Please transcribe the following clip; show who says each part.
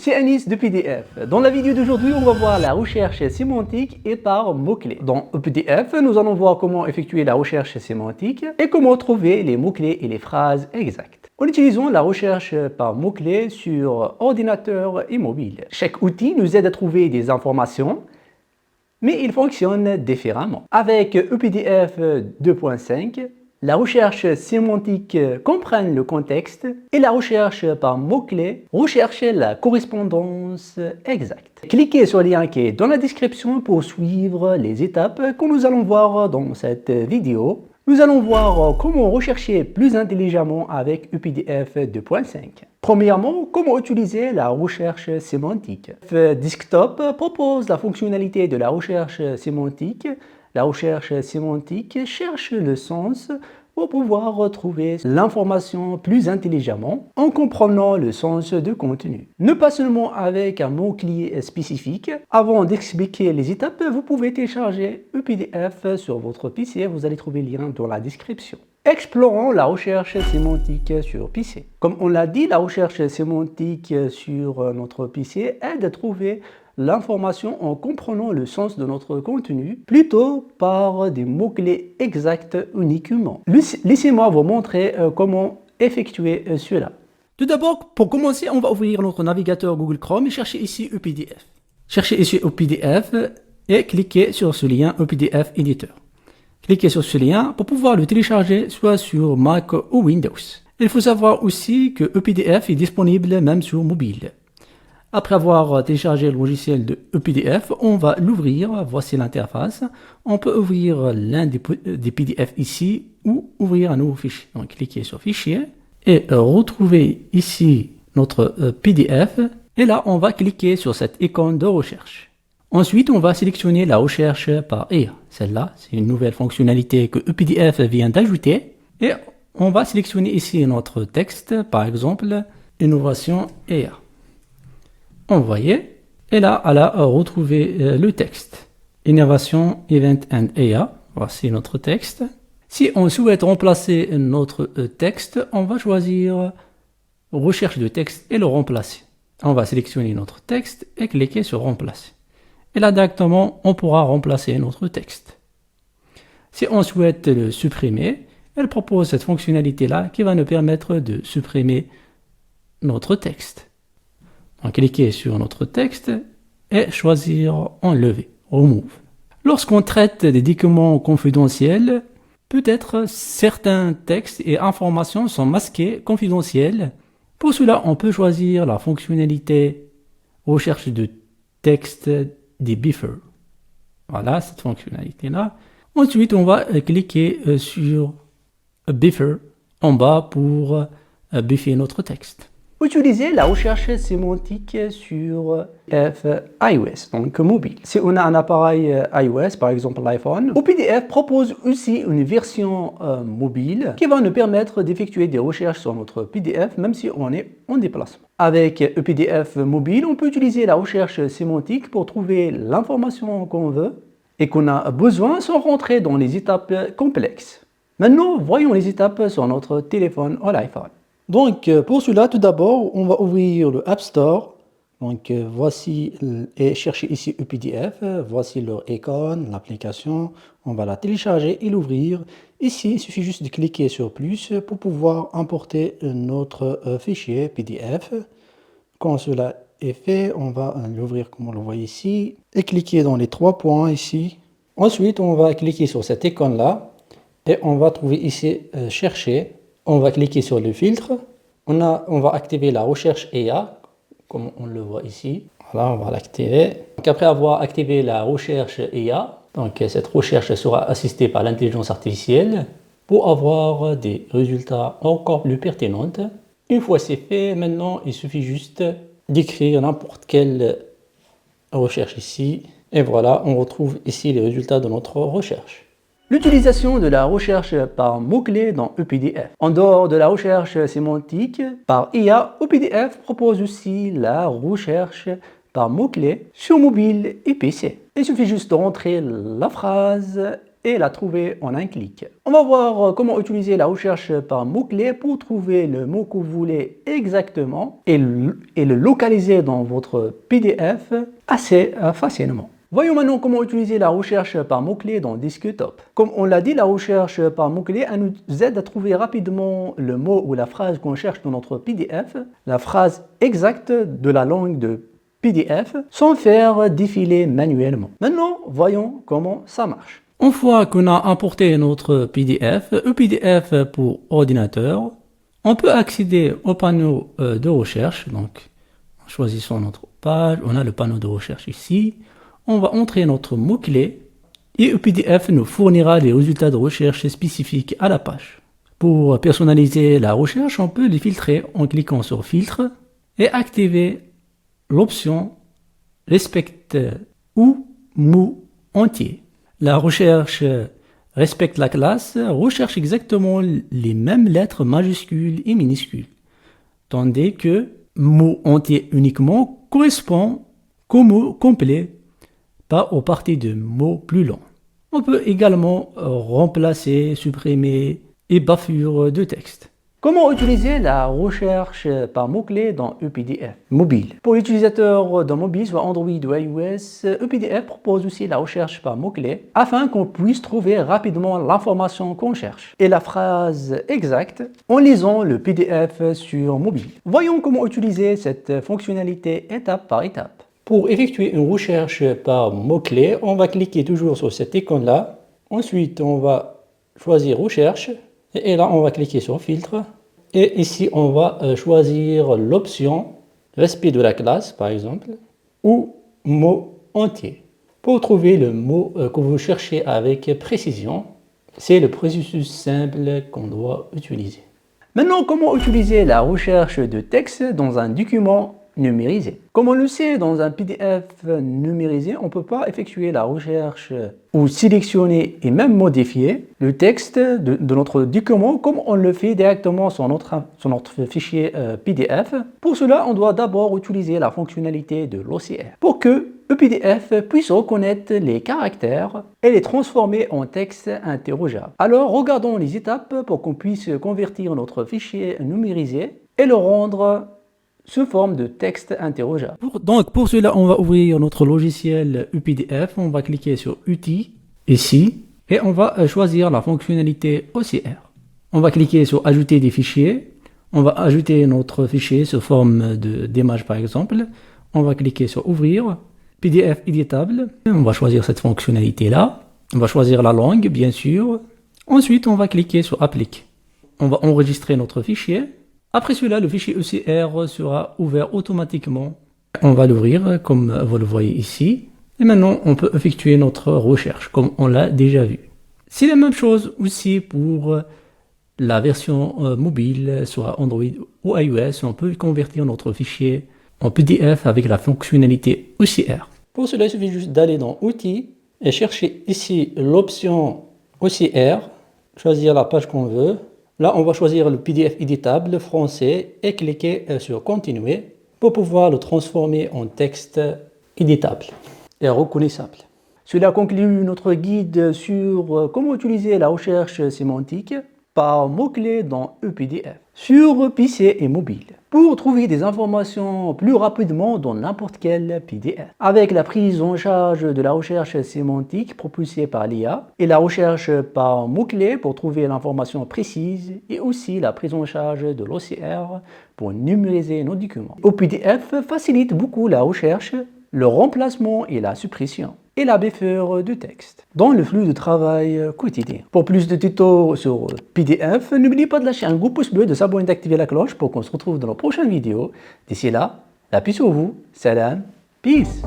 Speaker 1: c'est Anis de PDF. Dans la vidéo d'aujourd'hui, on va voir la recherche sémantique et par mots-clés. Dans PDF, nous allons voir comment effectuer la recherche sémantique et comment trouver les mots-clés et les phrases exactes. En utilisant la recherche par mots-clés sur ordinateur et mobile. Chaque outil nous aide à trouver des informations, mais il fonctionne différemment. Avec ePDF 2.5, la recherche sémantique comprend le contexte et la recherche par mots-clés recherche la correspondance exacte. Cliquez sur le lien qui est dans la description pour suivre les étapes que nous allons voir dans cette vidéo. Nous allons voir comment rechercher plus intelligemment avec ePDF 2.5. Premièrement, comment utiliser la recherche sémantique. Desktop propose la fonctionnalité de la recherche sémantique. La recherche sémantique cherche le sens pour pouvoir retrouver l'information plus intelligemment en comprenant le sens du contenu. Ne pas seulement avec un mot-clé spécifique. Avant d'expliquer les étapes, vous pouvez télécharger ePDF sur votre PC. Vous allez trouver le lien dans la description. Explorons la recherche sémantique sur PC. Comme on l'a dit, la recherche sémantique sur notre PC aide à trouver l'information en comprenant le sens de notre contenu plutôt par des mots-clés exacts uniquement. Laissez-moi vous montrer comment effectuer cela. Tout d'abord, pour commencer, on va ouvrir notre navigateur Google Chrome et chercher ici ePDF. Cherchez ici ePDF et cliquez sur ce lien ePDF Editor. Cliquez sur ce lien pour pouvoir le télécharger soit sur Mac ou Windows. Il faut savoir aussi que ePDF est disponible même sur mobile. Après avoir téléchargé le logiciel de ePDF, on va l'ouvrir. Voici l'interface. On peut ouvrir l'un des PDF ici ou ouvrir un nouveau fichier. Donc, cliquez sur Fichier et retrouvez ici notre PDF. Et là, on va cliquer sur cette icône de recherche. Ensuite, on va sélectionner la recherche par IA. Celle-là, c'est une nouvelle fonctionnalité que ePDF vient d'ajouter. Et on va sélectionner ici notre texte, par exemple, Innovation IA. Envoyer. Et là, elle a retrouvé le texte. Innovation, Event and IA. Voici notre texte. Si on souhaite remplacer notre texte, on va choisir Recherche de texte et le remplacer. On va sélectionner notre texte et cliquer sur Remplacer. Et là, directement, on pourra remplacer notre texte. Si on souhaite le supprimer, elle propose cette fonctionnalité-là qui va nous permettre de supprimer notre texte. Donc, cliquez sur notre texte et choisir Enlever, Remove. Lorsqu'on traite des documents confidentiels, peut-être certains textes et informations sont masqués confidentiels. Pour cela, on peut choisir la fonctionnalité Recherche de texte des buffers. Voilà cette fonctionnalité-là. Ensuite, on va cliquer sur Buffer en bas pour buffer notre texte. Utilisez la recherche sémantique sur iOS, donc mobile. Si on a un appareil iOS, par exemple l'iPhone, ePDF propose aussi une version mobile qui va nous permettre d'effectuer des recherches sur notre PDF même si on est en déplacement. Avec ePDF mobile, on peut utiliser la recherche sémantique pour trouver l'information qu'on veut et qu'on a besoin sans rentrer dans les étapes complexes. Maintenant, voyons les étapes sur notre téléphone ou l'iPhone. Donc, pour cela, tout d'abord, on va ouvrir le App Store. Donc, voici et chercher ici ePDF. Voici leur icône, l'application. On va la télécharger et l'ouvrir. Ici, il suffit juste de cliquer sur plus pour pouvoir importer notre fichier PDF. Quand cela est fait, on va l'ouvrir comme on le voit ici et cliquer dans les trois points ici. Ensuite, on va cliquer sur cette icône-là et on va trouver ici Chercher. On va cliquer sur le filtre. On va activer la recherche IA, comme on le voit ici. Voilà, on va l'activer. Donc, après avoir activé la recherche IA, donc cette recherche sera assistée par l'intelligence artificielle pour avoir des résultats encore plus pertinents. Une fois c'est fait, maintenant il suffit juste d'écrire n'importe quelle recherche ici. Et voilà, on retrouve ici les résultats de notre recherche. L'utilisation de la recherche par mots-clés dans ePDF. En dehors de la recherche sémantique par IA, ePDF propose aussi la recherche par mots-clés sur mobile et PC. Il suffit juste de rentrer la phrase et la trouver en un clic. On va voir comment utiliser la recherche par mots-clés pour trouver le mot que vous voulez exactement et le localiser dans votre PDF assez facilement. Voyons maintenant comment utiliser la recherche par mots-clés dans Desktop. Comme on l'a dit, la recherche par mots-clés nous aide à trouver rapidement le mot ou la phrase qu'on cherche dans notre PDF, la phrase exacte de la langue de PDF, sans faire défiler manuellement. Maintenant, voyons comment ça marche. Une fois qu'on a importé notre PDF, PDF pour ordinateur, on peut accéder au panneau de recherche. Donc, en choisissant notre page, on a le panneau de recherche ici. On va entrer notre mot-clé et PDF nous fournira les résultats de recherche spécifiques à la page. Pour personnaliser la recherche, on peut les filtrer en cliquant sur Filtre et activer l'option Respecte ou mot entier. La recherche respecte la classe, recherche exactement les mêmes lettres majuscules et minuscules, tandis que mot entier uniquement correspond qu'au mot complet, pas aux parties de mots plus longs. On peut également remplacer, supprimer et bafure de texte. Comment utiliser la recherche par mots-clés dans ePDF mobile? Pour l'utilisateur d'un mobile, soit Android ou iOS, ePDF propose aussi la recherche par mots-clés afin qu'on puisse trouver rapidement l'information qu'on cherche et la phrase exacte en lisant le PDF sur mobile. Voyons comment utiliser cette fonctionnalité étape par étape. Pour effectuer une recherche par mots-clés, on va cliquer toujours sur cette icône-là. Ensuite, on va choisir Recherche. Et là, on va cliquer sur Filtre. Et ici, on va choisir l'option Respect de la classe, par exemple, ou Mot entier. Pour trouver le mot que vous cherchez avec précision, c'est le processus simple qu'on doit utiliser. Maintenant, comment utiliser la recherche de texte dans un document numérisé? Comme on le sait, dans un PDF numérisé, on ne peut pas effectuer la recherche ou sélectionner et même modifier le texte de notre document comme on le fait directement sur notre fichier PDF. Pour cela, on doit d'abord utiliser la fonctionnalité de l'OCR pour que le PDF puisse reconnaître les caractères et les transformer en texte interrogeable. Alors, regardons les étapes pour qu'on puisse convertir notre fichier numérisé et le rendre sous forme de texte interrogeable. Donc pour cela, on va ouvrir notre logiciel ePDF, on va cliquer sur Outils, ici, et on va choisir la fonctionnalité OCR. On va cliquer sur Ajouter des fichiers, on va ajouter notre fichier sous forme d'image par exemple, on va cliquer sur Ouvrir, PDF éditable, on va choisir cette fonctionnalité-là, on va choisir la langue bien sûr, ensuite on va cliquer sur Applique. On va enregistrer notre fichier. Après cela, le fichier OCR sera ouvert automatiquement. On va l'ouvrir comme vous le voyez ici. Et maintenant, on peut effectuer notre recherche comme on l'a déjà vu. C'est la même chose aussi pour la version mobile, soit Android ou iOS. On peut convertir notre fichier en PDF avec la fonctionnalité OCR. Pour cela, il suffit juste d'aller dans Outils et chercher ici l'option OCR, choisir la page qu'on veut. Là, on va choisir le PDF éditable français et cliquer sur Continuer pour pouvoir le transformer en texte éditable et reconnaissable. Cela conclut notre guide sur comment utiliser la recherche sémantique par mots-clés dans ePDF sur PC et mobile pour trouver des informations plus rapidement dans n'importe quel PDF. Avec la prise en charge de la recherche sémantique propulsée par l'IA et la recherche par mots-clés pour trouver l'information précise et aussi la prise en charge de l'OCR pour numériser nos documents. ePDF facilite beaucoup la recherche, le remplacement et la suppression et la buffer de texte dans le flux de travail quotidien. Pour plus de tutos sur PDF, n'oubliez pas de lâcher un gros pouce bleu, de s'abonner et d'activer la cloche pour qu'on se retrouve dans la prochaine vidéo. D'ici là, la paix sur vous, salam, peace.